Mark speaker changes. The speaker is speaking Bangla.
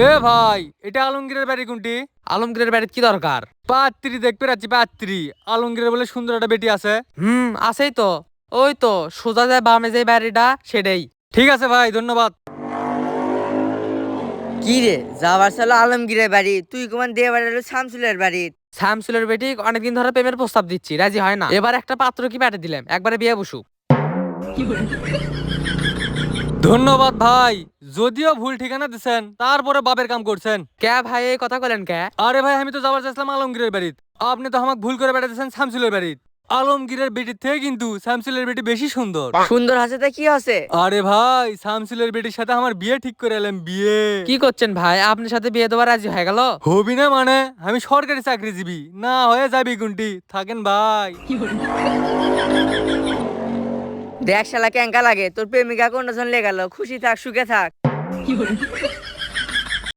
Speaker 1: এ ভাই, এটা আলমগীরের বাড়ি কোনটি?
Speaker 2: আলমগীরের বাড়িতে কি দরকার?
Speaker 1: পাত্রী দেখতে পাচ্ছি, পাত্রী। আলমগীরের বলে সুন্দর একটা বেটি আছে।
Speaker 2: আছেই তো। ওই তো সোজা যায় বামে যে বাড়িটা সেটাই।
Speaker 1: ঠিক আছে ভাই, ধন্যবাদ।
Speaker 3: কি রে, যাবার ছিল আলমগীরের বাড়ি, তুই কুমান দিয়ে বাড়ি হলো শামসুলের বাড়ি।
Speaker 2: শামসুলের বেটি অনেকদিন ধরে প্রেমের প্রস্তাব দিচ্ছি, রাজি হয় না। এবার একটা পাত্র কি পাঠিয়ে দিলাম, একবারে বিয়ে বসুক।
Speaker 1: ধন্যবাদ ভাই, যদিও ভুল ঠিকানা দিছেন তারপরে বাপের কাম করছেন।
Speaker 2: কে ভাই এই কথা বলেন কে?
Speaker 1: আরে ভাই, আমি তো যাবার চাইছিলাম আলমগীরের বাড়িতে, আপনি তো আমাকে ভুল করে পাঠাতেছেন শামসুলের বাড়িতে। আলমগীরের বেটির থেকে কিন্তু শামসুলের বেটি বেশি সুন্দর।
Speaker 3: সুন্দর হাসে তা কি আছে?
Speaker 1: আরে ভাই, শামসুলের বেটির সাথে আমার বিয়ে ঠিক করে এলাম, বিয়ে।
Speaker 2: কি করছেন ভাই, আপনার সাথে বিয়ে দেওয়ার রাজি হয়ে গেল?
Speaker 1: হবি না মানে? আমি সরকারি চাকরিজীবী, না হয়ে যাবি কোনটি, থাকেন ভাই।
Speaker 3: দেখ শালা কেঙ্কা লাগে, তোর প্রেমিকা কোন জন লেগালো, খুশি থাক সুখে থাক।